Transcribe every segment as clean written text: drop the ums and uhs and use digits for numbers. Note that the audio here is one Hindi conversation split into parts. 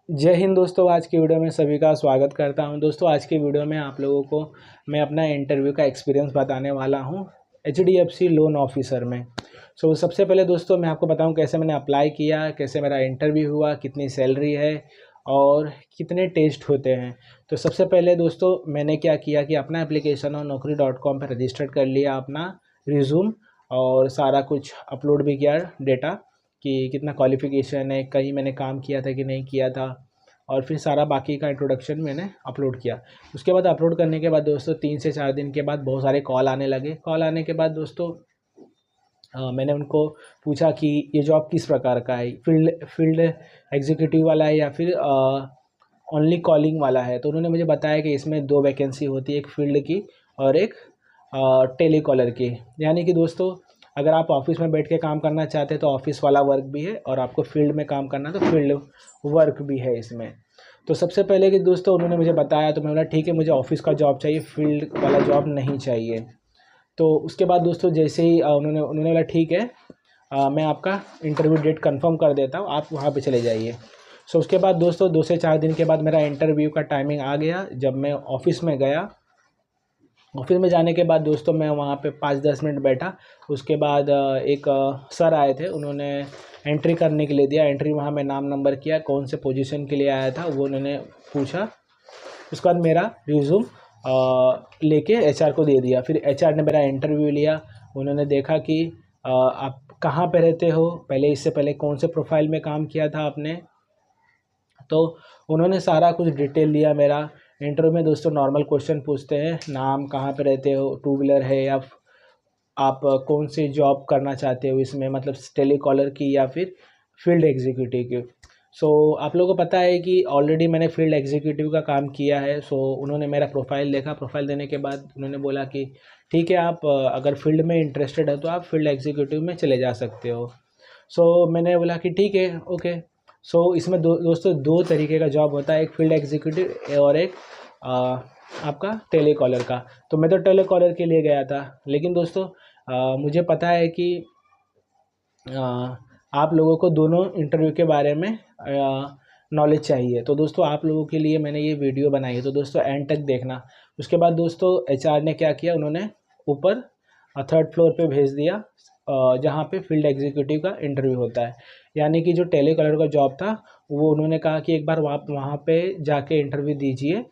जय हिंद दोस्तों। आज की वीडियो में सभी का स्वागत करता हूं। दोस्तों आज की वीडियो में आप लोगों को मैं अपना इंटरव्यू का एक्सपीरियंस बताने वाला हूं HDFC लोन ऑफिसर में। सबसे पहले दोस्तों मैं आपको बताऊं कैसे मैंने अप्लाई किया, कैसे मेरा इंटरव्यू हुआ, कितनी सैलरी है और कितने टेस्ट होते हैं। तो सबसे पहले दोस्तों मैंने क्या किया कि अपना एप्लीकेशन और naukri.com पर रजिस्टर्ड कर लिया अपना रिज्यूम और सारा कुछ अपलोड भी किया डेटा कि कितना क्वालिफ़िकेशन है, कहीं मैंने काम किया था कि नहीं किया था, और फिर सारा बाकी का इंट्रोडक्शन मैंने अपलोड किया। उसके बाद अपलोड करने के बाद दोस्तों 3 से 4 दिन के बाद बहुत सारे कॉल आने लगे। कॉल आने के बाद दोस्तों मैंने उनको पूछा कि ये जॉब किस प्रकार का है, फील्ड एग्जीक्यूटिव वाला है या फिर ओनली कॉलिंग वाला है। तो उन्होंने मुझे बताया कि इसमें 2 वैकेंसी होती है, एक फील्ड की और एक टेलीकॉलर की। यानी कि दोस्तों अगर आप ऑफिस में बैठ के काम करना चाहते हैं तो ऑफिस वाला वर्क भी है, और आपको फील्ड में काम करना है तो फील्ड वर्क भी है इसमें। तो सबसे पहले कि दोस्तों उन्होंने मुझे बताया तो मैं बोला ठीक है, मुझे ऑफिस का जॉब चाहिए, फील्ड वाला जॉब नहीं चाहिए। तो उसके बाद दोस्तों जैसे ही उन्होंने बोला ठीक है, मैं आपका इंटरव्यू डेट कंफर्म कर देता हूँ, आप वहाँ पे चले जाइए। उसके बाद दोस्तों 2 से 4 दिन के बाद मेरा इंटरव्यू का टाइमिंग आ गया। जब मैं ऑफिस में गया, ऑफिस में जाने के बाद दोस्तों मैं वहाँ पे 5-10 मिनट बैठा। उसके बाद एक सर आए थे, उन्होंने एंट्री करने के लिए दिया। एंट्री वहाँ मैं नाम नंबर किया, कौन से पोजीशन के लिए आया था वो उन्होंने पूछा। उसके बाद मेरा रिज्यूम लेके HR को दे दिया। फिर HR ने मेरा इंटरव्यू लिया। उन्होंने देखा कि आप कहाँ पे रहते हो, पहले इससे पहले कौन से प्रोफाइल में काम किया था आपने। तो उन्होंने सारा कुछ डिटेल लिया मेरा। इंटरव्यू में दोस्तों नॉर्मल क्वेश्चन पूछते हैं, नाम, कहाँ पे रहते हो, टू व्हीलर है या आप कौन सी जॉब करना चाहते हो इसमें, मतलब टेलीकॉलर की या फिर फील्ड एग्जीक्यूटिव की। आप लोगों को पता है कि ऑलरेडी मैंने फील्ड एग्जीक्यूटिव का काम किया है। उन्होंने मेरा प्रोफाइल देखा। प्रोफाइल देने के बाद उन्होंने बोला कि ठीक है, आप अगर फील्ड में इंटरेस्टेड है तो आप फील्ड एग्जीक्यूटिव में चले जा सकते हो। मैंने बोला कि ठीक है, ओके। इसमें दोस्तों 2 तरीके का जॉब होता है, एक फील्ड एग्जीक्यूटिव और एक आपका टेलीकॉलर का। तो मैं तो टेलीकॉलर के लिए गया था, लेकिन दोस्तों मुझे पता है कि आप लोगों को दोनों इंटरव्यू के बारे में नॉलेज चाहिए। तो दोस्तों आप लोगों के लिए मैंने ये वीडियो बनाई है, तो दोस्तों एंड तक देखना। उसके बाद दोस्तों HR ने क्या किया, उन्होंने ऊपर 3rd फ्लोर पे भेज दिया जहाँ पे फील्ड एग्जीक्यूटिव का इंटरव्यू होता है। यानी कि जो टेलीकॉलर का जॉब था वो उन्होंने कहा कि एक बार वहाँ पे जाके इंटरव्यू दीजिए।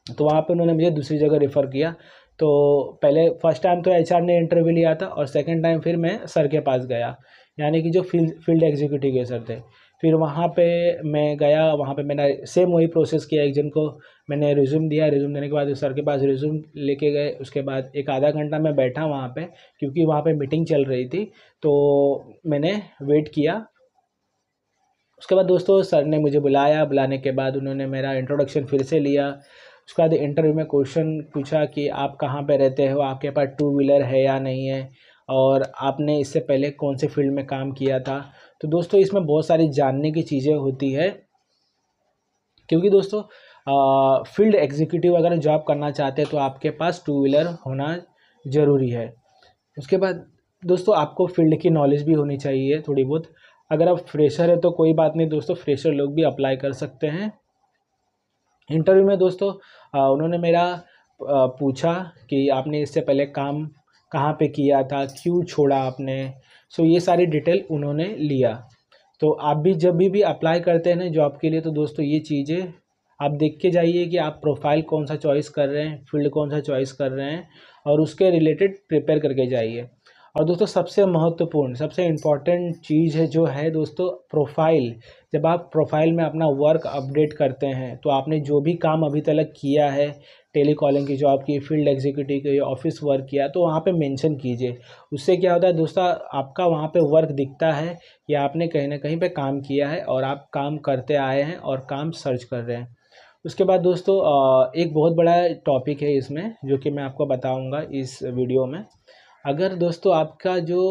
तो वहाँ पे उन्होंने मुझे दूसरी जगह रेफ़र किया। तो पहले फर्स्ट टाइम तो HR ने इंटरव्यू लिया था, और सेकंड टाइम फिर मैं सर के पास गया, यानी कि जो फील्ड एग्जीक्यूटिव के सर थे। फिर वहाँ पे मैं गया, वहाँ पे मैंने सेम वही प्रोसेस किया। एक जन को मैंने रिज्यूम दिया, रिज्यूम देने के बाद सर के पास रिज्यूम लेके गए। उसके बाद एक आधा घंटा मैं बैठा वहाँ पे, क्योंकि वहाँ पे मीटिंग चल रही थी। तो मैंने वेट किया। उसके बाद दोस्तों सर ने मुझे बुलाया। बुलाने के बाद उन्होंने मेरा इंट्रोडक्शन फिर से लिया। उसके बाद इंटरव्यू में क्वेश्चन पूछा कि आप कहाँ पे रहते हो, आपके पास टू व्हीलर है या नहीं है, और आपने इससे पहले कौन से फील्ड में काम किया था। तो दोस्तों इसमें बहुत सारी जानने की चीज़ें होती है, क्योंकि दोस्तों फील्ड एग्जीक्यूटिव अगर जॉब करना चाहते हैं तो आपके पास टू व्हीलर होना ज़रूरी है। उसके बाद दोस्तों आपको फील्ड की नॉलेज भी होनी चाहिए थोड़ी बहुत। अगर आप फ्रेशर है तो कोई बात नहीं दोस्तों, फ्रेशर लोग भी अप्लाई कर सकते हैं। इंटरव्यू में दोस्तों उन्होंने मेरा पूछा कि आपने इससे पहले काम कहाँ पे किया था, क्यों छोड़ा आपने। ये सारी डिटेल उन्होंने लिया। तो आप भी जब भी अप्लाई करते हैं ना जॉब के लिए, तो दोस्तों ये चीज़ें आप देख के जाइए कि आप प्रोफाइल कौन सा चॉइस कर रहे हैं, फील्ड कौन सा चॉइस कर रहे हैं, और उसके रिलेटेड प्रिपेयर करके जाइए। और दोस्तों सबसे महत्वपूर्ण, सबसे इम्पॉर्टेंट चीज़ है जो है दोस्तों प्रोफाइल। जब आप प्रोफाइल में अपना वर्क अपडेट करते हैं तो आपने जो भी काम अभी तक किया है, टेलीकॉलिंग की जॉब की, फील्ड एग्जीक्यूटिव की, ऑफिस वर्क किया, तो वहाँ पे मेंशन कीजिए। उससे क्या होता है दोस्तों, आपका वहाँ पे वर्क दिखता है कि आपने कहीं ना कहीं पे काम किया है और आप काम करते आए हैं और काम सर्च कर रहे हैं। उसके बाद दोस्तों एक बहुत बड़ा टॉपिक है इसमें जो कि मैं आपको बताऊंगा इस वीडियो में। अगर दोस्तों आपका जो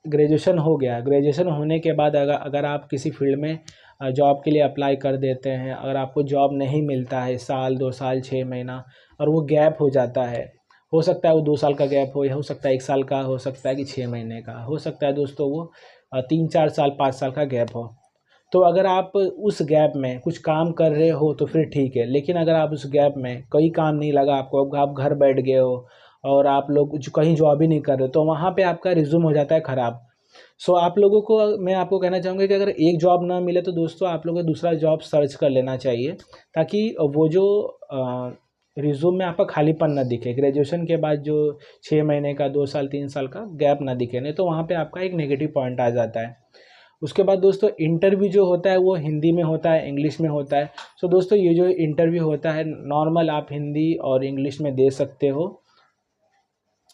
ग्रेजुएशन हो गया, ग्रेजुएशन होने के बाद अगर आप किसी फील्ड में जॉब के लिए अप्लाई कर देते हैं, अगर आपको जॉब नहीं मिलता है साल 2 साल 6 महीना, और वो गैप हो जाता है, हो सकता है वो 2 साल का गैप हो सकता है 1 साल का, हो सकता है कि 6 महीने का, हो सकता है दोस्तों वो 3-4 साल 5 साल का गैप हो। तो अगर आप उस गैप में कुछ काम कर रहे हो तो फिर ठीक है, लेकिन अगर आप उस गैप में कोई काम नहीं लगा आपको, आप घर बैठ गए हो और आप लोग कहीं जॉब ही नहीं कर रहे हो, तो वहाँ पे आपका रिज्यूम हो जाता है ख़राब। सो आप लोगों को मैं आपको कहना चाहूँगा कि अगर एक जॉब ना मिले तो दोस्तों आप लोगों को दूसरा जॉब सर्च कर लेना चाहिए, ताकि वो जो रिज्यूम में आपका खालीपन ना दिखे, ग्रेजुएशन के बाद जो 6 महीने का 2 साल 3 साल का गैप ना दिखे, नहीं तो वहाँ पे आपका एक नेगेटिव पॉइंट आ जाता है। उसके बाद दोस्तों इंटरव्यू जो होता है वो हिंदी में होता है, इंग्लिश में होता है। सो दोस्तों ये जो इंटरव्यू होता है नॉर्मल आप हिंदी और इंग्लिश में दे सकते हो।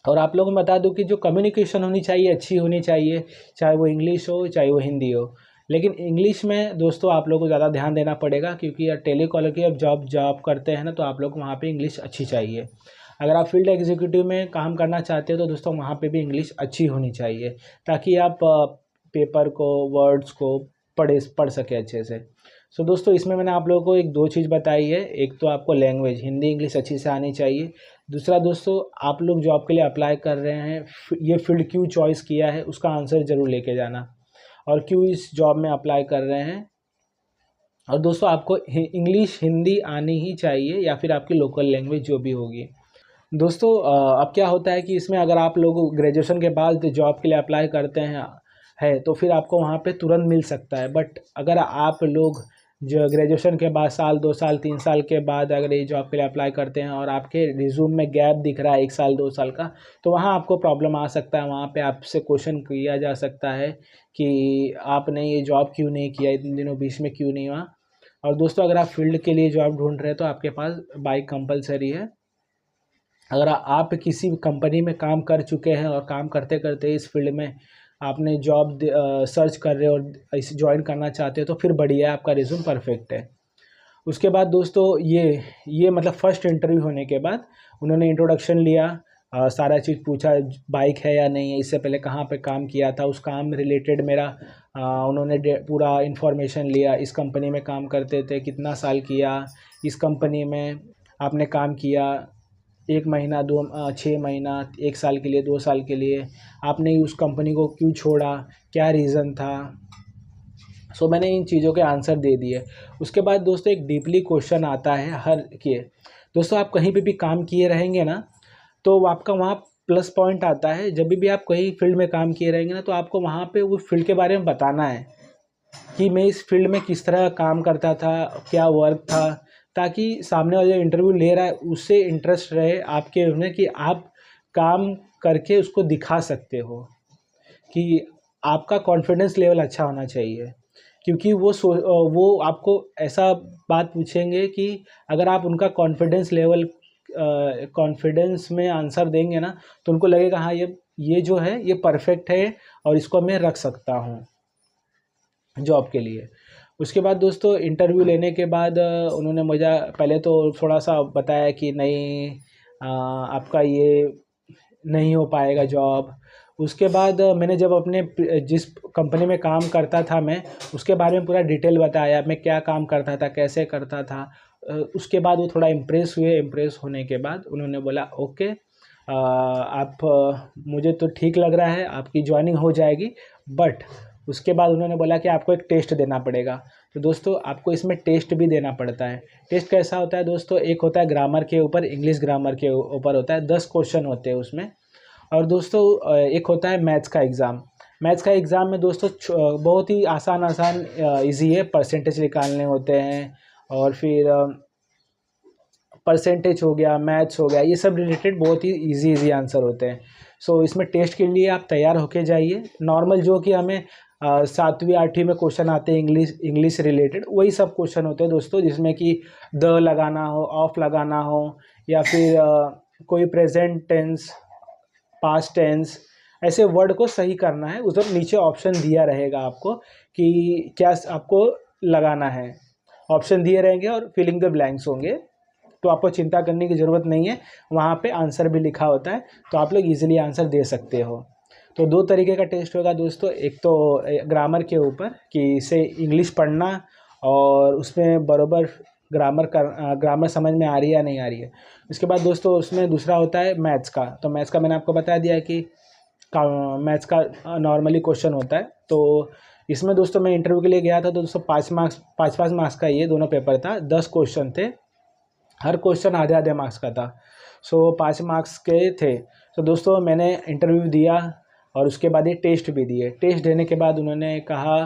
और आप लोगों को बता दूं कि जो कम्युनिकेशन होनी चाहिए अच्छी होनी चाहिए, चाहे वो इंग्लिश हो चाहे वो हिंदी हो। लेकिन इंग्लिश में दोस्तों आप लोगों को ज़्यादा ध्यान देना पड़ेगा, क्योंकि यार टेलीकॉलर की अब जॉब करते हैं ना, तो आप लोग को वहाँ पे इंग्लिश अच्छी चाहिए। अगर आप फील्ड एग्जीक्यूटिव में काम करना चाहते हो तो दोस्तों वहाँ पे भी इंग्लिश अच्छी होनी चाहिए, ताकि आप पेपर को, वर्ड्स को पढ़ सके अच्छे से। सो दोस्तों इसमें मैंने आप लोगों को एक दो चीज़ बताई है। एक तो आपको लैंग्वेज हिंदी इंग्लिश अच्छी से आनी चाहिए। दूसरा दोस्तों आप लोग जॉब के लिए अप्लाई कर रहे हैं, ये फील्ड क्यों चॉइस किया है उसका आंसर ज़रूर लेके जाना, और क्यों इस जॉब में अप्लाई कर रहे हैं। और दोस्तों आपको इंग्लिश हिंदी आनी ही चाहिए, या फिर आपकी लोकल लैंग्वेज जो भी होगी। दोस्तों अब क्या होता है कि इसमें अगर आप लोग ग्रेजुएशन के बाद जॉब के लिए अप्लाई करते हैं है तो फिर आपको वहाँ पे तुरंत मिल सकता है। बट अगर आप लोग जो ग्रेजुएशन के बाद साल 2 साल 3 साल के बाद अगर ये जॉब के लिए अप्लाई करते हैं और आपके रिज्यूम में गैप दिख रहा है 1 साल 2 साल का, तो वहाँ आपको प्रॉब्लम आ सकता है। वहाँ पे आपसे क्वेश्चन किया जा सकता है कि आपने ये जॉब क्यों नहीं किया, इतने दिनों बीच में क्यों नहीं हुआ। और दोस्तों अगर आप फील्ड के लिए जॉब ढूंढ रहे हैं तो आपके पास बाइक कंपलसरी है। अगर आप किसी कंपनी में काम कर चुके हैं और काम करते करते इस फील्ड में आपने जॉब सर्च कर रहे हो और इसे ज्वाइन करना चाहते हो तो फिर बढ़िया, आपका रिज्यूम परफेक्ट है। उसके बाद दोस्तों ये मतलब फर्स्ट इंटरव्यू होने के बाद उन्होंने इंट्रोडक्शन लिया, सारा चीज़ पूछा, बाइक है या नहीं है, इससे पहले कहाँ पे काम किया था, उस काम रिलेटेड मेरा उन्होंने पूरा इन्फॉर्मेशन लिया। इस कंपनी में काम करते थे, कितना साल किया इस कंपनी में आपने काम किया, 1 महीना 6 महीना 1 साल के लिए 2 साल के लिए आपने उस कंपनी को क्यों छोड़ा, क्या रीज़न था। सो मैंने इन चीज़ों के आंसर दे दिए। उसके बाद दोस्तों एक डीपली क्वेश्चन आता है हर के, दोस्तों आप कहीं पे भी काम किए रहेंगे ना, तो आपका वहाँ प्लस पॉइंट आता है। जब भी आप कहीं फील्ड में काम किए रहेंगे ना, तो आपको वहाँ पे उस फील्ड के बारे में बताना है कि मैं इस फील्ड में किस तरह काम करता था, क्या वर्क था, ताकि सामने वाला जो इंटरव्यू ले रहा है उससे इंटरेस्ट रहे आपके में कि आप काम करके उसको दिखा सकते हो, कि आपका कॉन्फिडेंस लेवल अच्छा होना चाहिए। क्योंकि वो आपको ऐसा बात पूछेंगे कि अगर आप उनका कॉन्फिडेंस में आंसर देंगे ना, तो उनको लगेगा हाँ ये जो है ये परफेक्ट है और इसको मैं रख सकता हूँ जॉब के लिए। उसके बाद दोस्तों इंटरव्यू लेने के बाद उन्होंने मुझे पहले तो थोड़ा सा बताया कि नहीं आपका ये नहीं हो पाएगा जॉब। उसके बाद मैंने जब अपने जिस कंपनी में काम करता था मैं उसके बारे में पूरा डिटेल बताया, मैं क्या काम करता था, कैसे करता था। उसके बाद वो थोड़ा इम्प्रेस हुए। इम्प्रेस होने के बाद उन्होंने बोला ओके आप मुझे तो ठीक लग रहा है, आपकी ज्वाइनिंग हो जाएगी। बट उसके बाद उन्होंने बोला कि आपको एक टेस्ट देना पड़ेगा। तो दोस्तों आपको इसमें टेस्ट भी देना पड़ता है। टेस्ट कैसा होता है दोस्तों, एक होता है ग्रामर के ऊपर, इंग्लिश ग्रामर के ऊपर होता है, 10 क्वेश्चन होते हैं उसमें। और दोस्तों एक होता है मैथ्स का एग्ज़ाम। मैथ्स का एग्ज़ाम में दोस्तों बहुत ही आसान इजी है, परसेंटेज निकालने होते हैं और फिर परसेंटेज हो गया, मैथ्स हो गया, ये सब रिलेटेड बहुत ही इजी आंसर होते हैं। सो इसमें टेस्ट के लिए आप तैयार होके जाइए। नॉर्मल जो कि हमें 7वीं 8वीं में क्वेश्चन आते हैं इंग्लिश रिलेटेड, वही सब क्वेश्चन होते हैं दोस्तों, जिसमें कि द लगाना हो, ऑफ लगाना हो, या फिर कोई प्रेजेंट टेंस, पास्ट टेंस, ऐसे वर्ड को सही करना है। उधर नीचे ऑप्शन दिया रहेगा आपको कि क्या आपको लगाना है, ऑप्शन दिए रहेंगे और फिलिंग द ब्लैंक्स होंगे। तो आपको चिंता करने की ज़रूरत नहीं है, वहाँ पे आंसर भी लिखा होता है, तो आप लोग इजीली आंसर दे सकते हो। तो 2 तरीके का टेस्ट होगा दोस्तों, एक तो ग्रामर के ऊपर कि इसे इंग्लिश पढ़ना और उसमें बराबर ग्रामर समझ में आ रही है या नहीं आ रही है। उसके बाद दोस्तों उसमें दूसरा होता है मैथ्स का। तो मैथ्स का मैंने आपको बता दिया कि मैथ्स का नॉर्मली क्वेश्चन होता है। तो इसमें दोस्तों मैं इंटरव्यू के लिए गया था तो दोस्तों 5 मार्क्स का ये दोनों पेपर था। 10 क्वेश्चन थे, हर क्वेश्चन आधे आधे मार्क्स का था। सो 5 मार्क्स के थे। तो दोस्तों मैंने इंटरव्यू दिया और उसके बाद ये टेस्ट भी दिए। टेस्ट देने के बाद उन्होंने कहा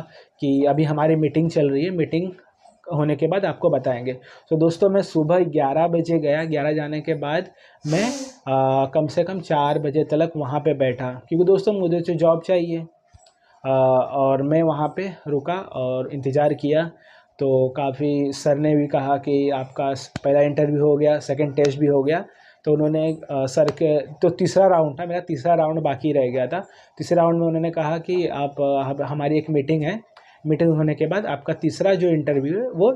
कि अभी हमारी मीटिंग चल रही है, मीटिंग होने के बाद आपको बताएंगे। तो दोस्तों मैं सुबह 11 बजे गया। 11 जाने के बाद मैं कम से कम 4 बजे तक वहाँ पे बैठा, क्योंकि दोस्तों मुझे तो जॉब चाहिए। और मैं वहाँ पे रुका और इंतज़ार किया। तो काफ़ी सर ने भी कहा कि आपका पहला इंटरव्यू हो गया, सेकंड टेस्ट भी हो गया। तो उन्होंने सर के तो तीसरा राउंड था, मेरा तीसरा राउंड बाकी रह गया था। तीसरे राउंड में उन्होंने कहा कि आप हमारी एक मीटिंग है, मीटिंग होने के बाद आपका तीसरा जो इंटरव्यू है वो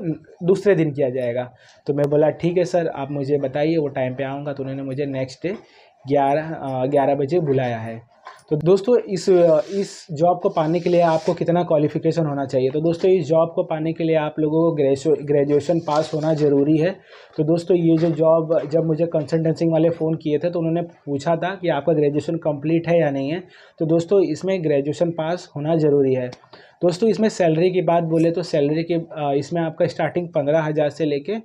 दूसरे दिन किया जाएगा। तो मैं बोला ठीक है सर, आप मुझे बताइए, वो टाइम पे आऊँगा। तो उन्होंने मुझे नेक्स्ट डे 11 बजे बुलाया है। तो दोस्तों इस जॉब को पाने के लिए आपको कितना क्वालिफ़िकेशन होना चाहिए? तो दोस्तों इस जॉब को पाने के लिए आप लोगों को ग्रेजुएशन पास होना ज़रूरी है। तो दोस्तों ये जो जॉब, जब मुझे कंसल्टेंसी वाले फ़ोन किए थे तो उन्होंने पूछा था कि आपका ग्रेजुएशन कंप्लीट है या नहीं है। तो दोस्तों इसमें ग्रेजुएशन पास होना ज़रूरी है। दोस्तों इसमें सैलरी की बात बोले तो सैलरी के इसमें आपका स्टार्टिंग 15,000 से लेके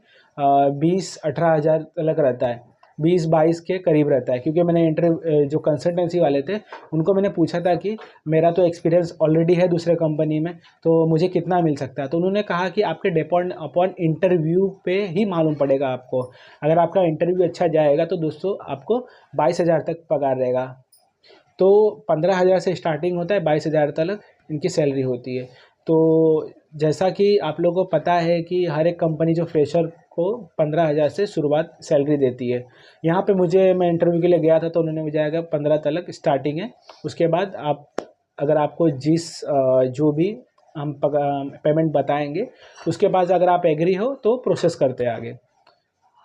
20-18 हज़ार तक रहता है, 20-22 के करीब रहता है। क्योंकि मैंने जो कंसल्टेंसी वाले थे उनको मैंने पूछा था कि मेरा तो एक्सपीरियंस ऑलरेडी है दूसरे कंपनी में, तो मुझे कितना मिल सकता है। तो उन्होंने कहा कि आपके डिपेंड अपॉन इंटरव्यू पे ही मालूम पड़ेगा आपको। अगर आपका इंटरव्यू अच्छा जाएगा तो दोस्तों आपको 22,000 तक पगार रहेगा। तो 15,000 से स्टार्टिंग होता है, 22,000 तक इनकी सैलरी होती है। तो जैसा कि आप लोगों को पता है कि हर एक कंपनी जो फ्रेशर को 15,000 से शुरुआत सैलरी देती है। यहाँ पे मैं इंटरव्यू के लिए गया था तो उन्होंने मुझे आएगा 15 तक स्टार्टिंग है। उसके बाद आप अगर आपको जो भी हम पेमेंट बताएंगे उसके बाद अगर आप एग्री हो तो प्रोसेस करते हैं आगे।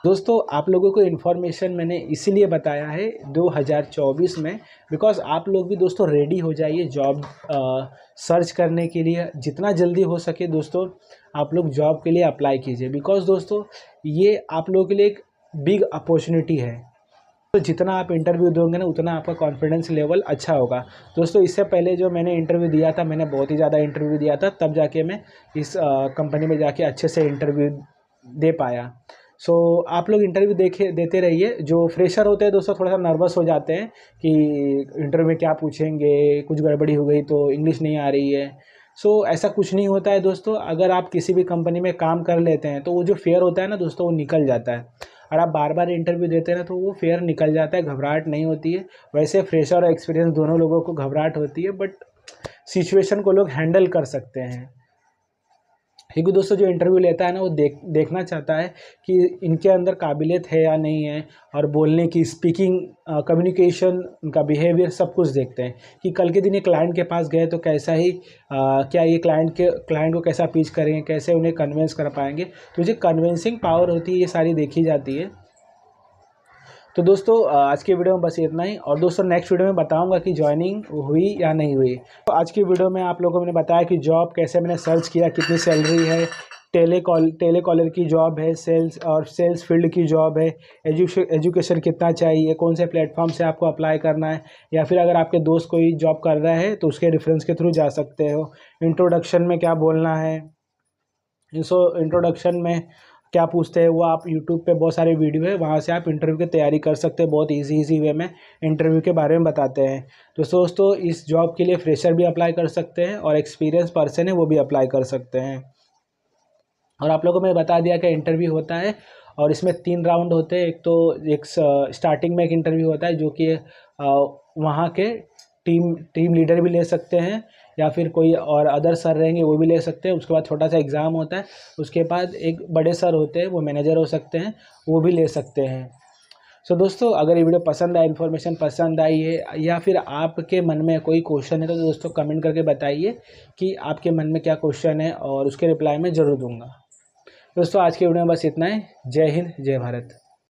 दोस्तों आप लोगों को इन्फॉर्मेशन मैंने इसीलिए बताया है 2024 में, बिकॉज़ आप लोग भी दोस्तों रेडी हो जाइए जॉब सर्च करने के लिए। जितना जल्दी हो सके दोस्तों आप लोग जॉब के लिए अप्लाई कीजिए, बिकॉज़ दोस्तों ये आप लोगों के लिए एक बिग अपॉर्चुनिटी है। तो जितना आप इंटरव्यू दोगे ना उतना आपका कॉन्फिडेंस लेवल अच्छा होगा। दोस्तों इससे पहले जो मैंने इंटरव्यू दिया था, मैंने बहुत ही ज़्यादा इंटरव्यू दिया था, तब जाके मैं इस कंपनी में जाके अच्छे से इंटरव्यू दे पाया। सो आप लोग इंटरव्यू देते रहिए। जो फ्रेशर होते हैं दोस्तों थोड़ा सा नर्वस हो जाते हैं कि इंटरव्यू में क्या पूछेंगे, कुछ गड़बड़ी हो गई तो इंग्लिश नहीं आ रही है। सो ऐसा कुछ नहीं होता है दोस्तों। अगर आप किसी भी कंपनी में काम कर लेते हैं तो वो जो फेयर होता है ना दोस्तों वो निकल जाता है। और आप बार बार इंटरव्यू देते हैं ना तो वो फेयर निकल जाता है, घबराहट नहीं होती है। वैसे फ्रेशर और एक्सपीरियंस दोनों लोगों को घबराहट होती है, बट सिचुएशन को लोग हैंडल कर सकते हैं। क्योंकि दोस्तों जो इंटरव्यू लेता है ना वो देखना चाहता है कि इनके अंदर काबिलियत है या नहीं है, और बोलने की स्पीकिंग, कम्युनिकेशन, उनका बिहेवियर सब कुछ देखते हैं कि कल के दिन ये क्लाइंट के पास गए तो कैसा ही क्या ये क्लाइंट को कैसा पिच करेंगे, कैसे उन्हें कन्विंस कर पाएंगे। तो जो कन्विंसिंग पावर होती है ये सारी देखी जाती है। तो दोस्तों आज की वीडियो में बस इतना ही, और दोस्तों नेक्स्ट वीडियो में बताऊंगा कि ज्वाइनिंग हुई या नहीं हुई। तो आज की वीडियो में आप लोगों को मैंने बताया कि जॉब कैसे मैंने सर्च किया, कितनी सैलरी है, टेलीकॉलर की जॉब है, सेल्स फील्ड की जॉब है, एजुकेशन कितना चाहिए, कौन से प्लेटफॉर्म से आपको अप्लाई करना है, या फिर अगर आपके दोस्त कोई जॉब कर रहा है तो उसके रेफरेंस के थ्रू जा सकते हो। इंट्रोडक्शन में क्या बोलना है, इंट्रोडक्शन में क्या पूछते हैं वो आप यूट्यूब पे बहुत सारे वीडियो है, वहाँ से आप इंटरव्यू की तैयारी कर सकते हैं। बहुत इजी वे में इंटरव्यू के बारे में बताते हैं। तो दोस्तों इस जॉब के लिए फ्रेशर भी अप्लाई कर सकते हैं और एक्सपीरियंस पर्सन है वो भी अप्लाई कर सकते हैं। और आप लोगों को मैं बता दिया कि इंटरव्यू होता है और इसमें 3 राउंड होते हैं। एक तो स्टार्टिंग में एक इंटरव्यू होता है जो कि वहाँ के टीम लीडर भी ले सकते हैं, या फिर कोई और अदर सर रहेंगे वो भी ले सकते हैं। उसके बाद छोटा सा एग्ज़ाम होता है, उसके बाद एक बड़े सर होते हैं वो मैनेजर हो सकते हैं, वो भी ले सकते हैं। सो दोस्तों अगर ये वीडियो पसंद आए, इन्फॉर्मेशन पसंद आई है, या फिर आपके मन में कोई क्वेश्चन है तो दोस्तों कमेंट करके बताइए कि आपके मन में क्या क्वेश्चन है, और उसके रिप्लाई मैं ज़रूर दूंगा। दोस्तों आज के वीडियो में बस इतना ही। जय हिंद, जय भारत।